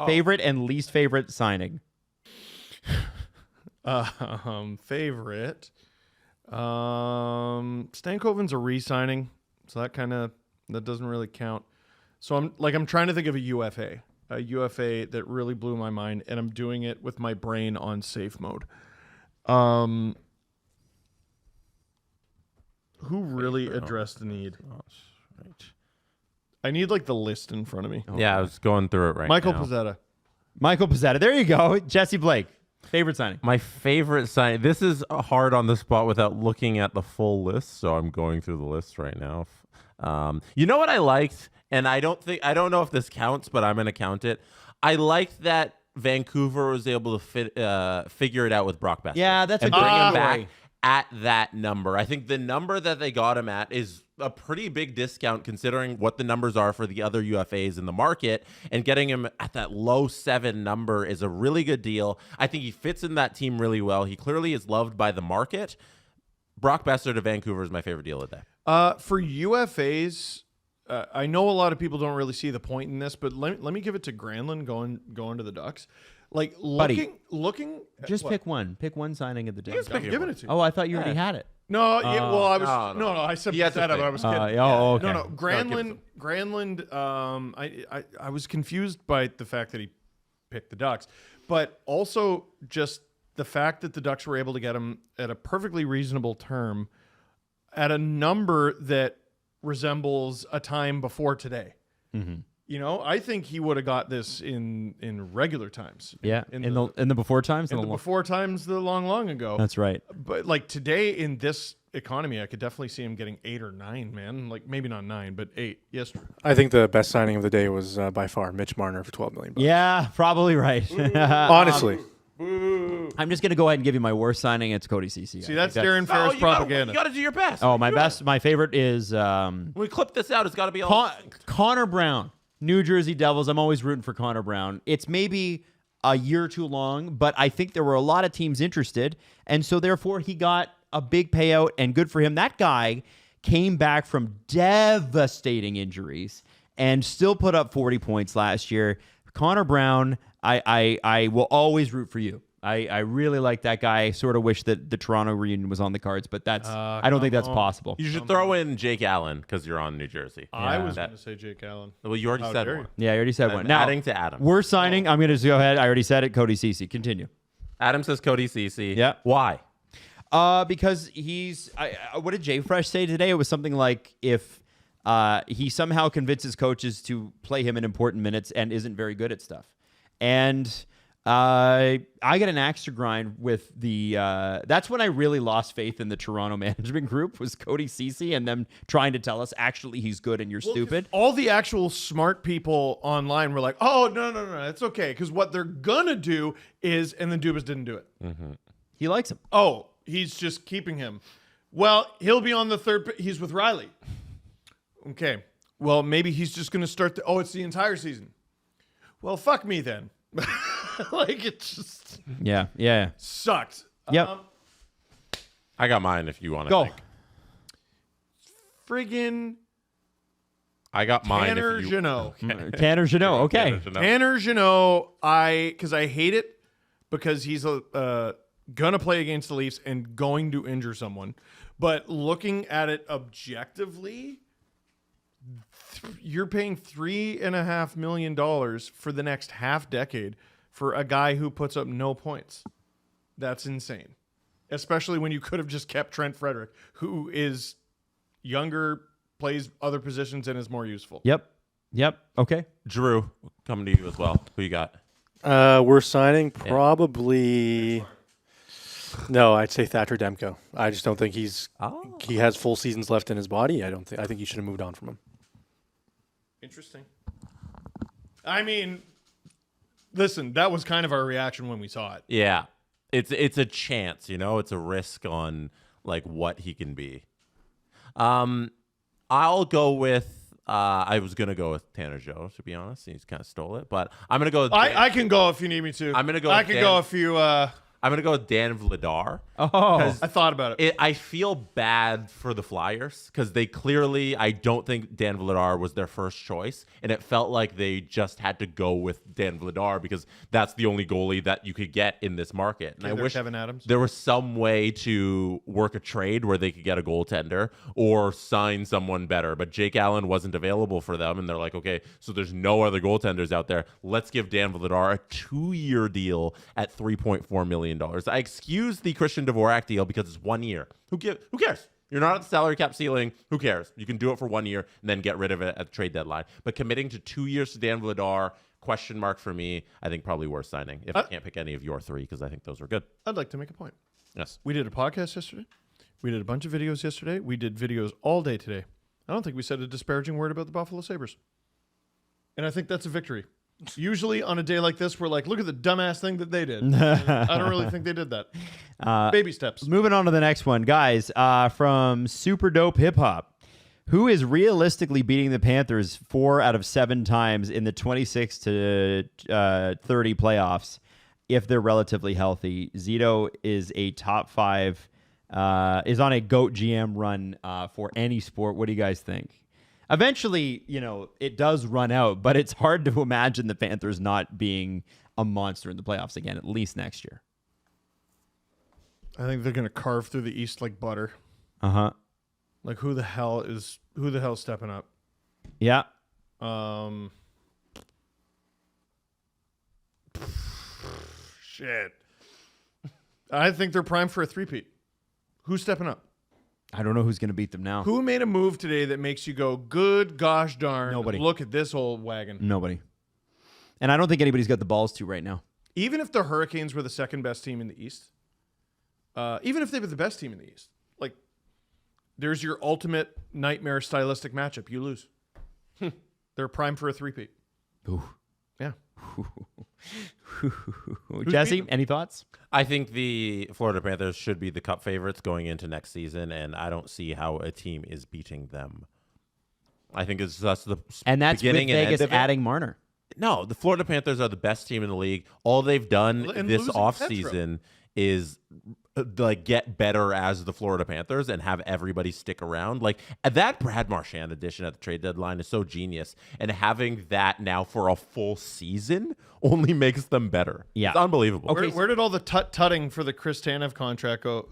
Favorite and least favorite signing. Favorite. Stankoven's a re-signing, so that doesn't really count. So I'm trying to think of a UFA that really blew my mind, and I'm doing it with my brain on safe mode. Who really addressed the need? Right. I need like the list in front of me. Yeah, I was going through it right Michael now. Pezzetta. Michael Pezzetta. There you go. Jesse Blake. Favorite signing. My favorite signing. This is hard on the spot without looking at the full list, so I'm going through the list right now. You know what I liked, and I don't know if this counts, but I'm going to count it. I liked that Vancouver was able to figure it out with Brock Besser. Yeah, that's a and good bring him story. back at that number. I think the number that they got him at is a pretty big discount considering what the numbers are for the other UFAs in the market, and getting him at that low 7 number is a really good deal. I think he fits in that team really well. He clearly is loved by the market. Brock Besser to Vancouver is my favorite deal of the day. For UFAs, I know a lot of people don't really see the point in this, but let me give it to Granlund going to the Ducks. Like looking. Just pick one. Pick one signing of the day. I'm giving it to you. Oh, I thought you already had it. No, well, I was no. I said He has that, to but I was kidding. okay. No, Granlund. I was confused by the fact that he picked the Ducks, but also just the fact that the Ducks were able to get him at a perfectly reasonable term, at a number that resembles a time before today. Mm-hmm. You know, I think he would have got this in regular times. Yeah, in the before times. In the before times, the long ago. That's right. But like today in this economy, I could definitely see him getting 8 or 9, man. Like maybe not 9, but 8. Yes, Drew. I think the best signing of the day was by far Mitch Marner for $12 million. Yeah, probably right. Honestly. I'm just gonna go ahead and give you my worst signing. It's Cody Ceci. See, that's Darren Ferris propaganda. You got to do your best. Oh, my favorite is When we clip this out, it's got to be all. Connor Brown, New Jersey Devils. I'm always rooting for Connor Brown. It's maybe a year too long, but I think there were a lot of teams interested, and so therefore he got a big payout, and good for him. That guy came back from devastating injuries and still put up 40 points last year. Connor Brown, I will always root for you. I really like that guy. I sort of wish that the Toronto reunion was on the cards, but I don't think that's possible. You should throw in Jake Allen because you're on New Jersey. I was going to say Jake Allen. Well, you already said one. Yeah, I already said I'm one. Now, adding to Adam. We're signing. I'm going to go ahead. I already said it. Cody Ceci. Continue. Adam says Cody Ceci. Yeah. Why? Because he's. What did Jay Fresh say today? It was something like if he somehow convinces coaches to play him in important minutes and isn't very good at stuff. And I get an axe to grind with the. That's when I really lost faith in the Toronto management group, was Cody Ceci and them trying to tell us actually he's good and you're stupid. All the actual smart people online were like, "Oh no, it's okay," because what they're gonna do is, and then Dubas didn't do it. Mm-hmm. He likes him. Oh, he's just keeping him. Well, he'll be on the third. He's with Riley. Okay. Well, maybe he's just gonna start. It's the entire season. Well, fuck me then. Like it just Yeah. sucked. Yep. I got mine if you want to Go. think. Friggin' I got mine. Tanner if you... Jeannot. Tanner Jeannot. Okay. Tanner Jeannot, because I hate it because he's gonna play against the Leafs and going to injure someone. But looking at it objectively, you're paying $3.5 million for the next half decade for a guy who puts up no points. That's insane. Especially when you could have just kept Trent Frederick, who is younger, plays other positions, and is more useful. Yep. Okay. Drew, coming to you as well. Who you got? We're signing probably. No, I'd say Thatcher Demko. I just don't think he has full seasons left in his body. I think he should have moved on from him. Interesting. I mean, listen, that was kind of our reaction when we saw it. Yeah. It's a chance, it's a risk on like what he can be. I'll go with I was gonna go with Tanner Joe, to be honest. He's kind of stole it, but I'm gonna go with I can go if you need me to. I'm gonna go I with can Dan. go if you I'm going to go with Dan Vladar. Oh, I thought about it. I feel bad for the Flyers because they clearly, I don't think Dan Vladar was their first choice. And it felt like they just had to go with Dan Vladar because that's the only goalie that you could get in this market. And I wish Kevin Adams. there was some way to work a trade where they could get a goaltender or sign someone better. But Jake Allen wasn't available for them. And they're like, okay, so there's no other goaltenders out there. Let's give Dan Vladar a 2-year deal at $3.4 million. I excuse the Christian Dvorak deal because it's 1 year. Who cares? You're not at the salary cap ceiling. Who cares? You can do it for 1 year and then get rid of it at the trade deadline. But committing to 2 years to Dan Vladar, question mark for me, I think probably worth signing. If I can't pick any of your three, because I think those were good. I'd like to make a point. Yes. We did a podcast yesterday. We did a bunch of videos yesterday. We did videos all day today. I don't think we said a disparaging word about the Buffalo Sabres. And I think that's a victory. Usually on a day like this, we're like, look at the dumbass thing that they did. I don't really think they did that. Baby steps. moving on to the next one, guys. From Super Dope Hip Hop, who is realistically beating the Panthers 4 out of 7 times in the 26 to 30 playoffs if they're relatively healthy? Zito is a top 5, is on a GOAT GM run for any sport. What do you guys think? Eventually, it does run out, but it's hard to imagine the Panthers not being a monster in the playoffs again, at least next year. I think they're going to carve through the East like butter. Uh-huh. Like who the hell is stepping up? Yeah. Shit. I think they're primed for a three-peat. Who's stepping up? I don't know who's going to beat them now. Who made a move today that makes you go, good gosh darn, Nobody. Look at this old wagon. Nobody. And I don't think anybody's got the balls to right now. Even if the Hurricanes were the second best team in the East, even if they were the best team in the East, like there's your ultimate nightmare stylistic matchup. You lose. They're primed for a three-peat. Ooh. Yeah. Jesse, any thoughts? I think the Florida Panthers should be the cup favorites going into next season, and I don't see how a team is beating them. I think that's the beginning with Vegas and end of it. adding Marner. No, the Florida Panthers are the best team in the league. All they've done And this losing offseason is like get better as the Florida Panthers and have everybody stick around. Like that Brad Marchand addition at the trade deadline is so genius, and having that now for a full season only makes them better. Yeah. It's unbelievable. Okay. Where did all the tutting for the Chris Tanev contract go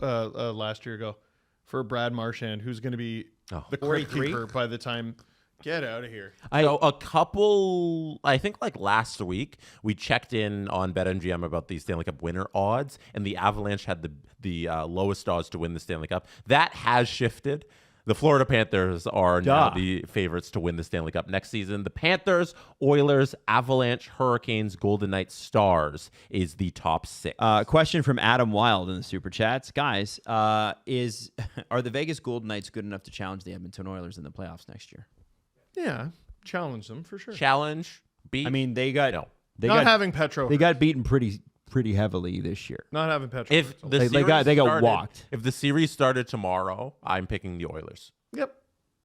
last year go for Brad Marchand, who's going to be the 43? keeper by the time? Get out of here. So a couple, I think like last week, we checked in on BetMGM about the Stanley Cup winner odds, and the Avalanche had the lowest odds to win the Stanley Cup. That has shifted. The Florida Panthers are now the favorites to win the Stanley Cup next season. The Panthers, Oilers, Avalanche, Hurricanes, Golden Knights, Stars is the top 6. Question from Adam Wylde in the Super Chats. Guys, are the Vegas Golden Knights good enough to challenge the Edmonton Oilers in the playoffs next year? Yeah, challenge them for sure. Challenge, beat. I mean, they got having Petro. They got beaten pretty heavily this year. Not having Petro. If the They series got started- walked. If the series started tomorrow, I'm picking the Oilers. Yep.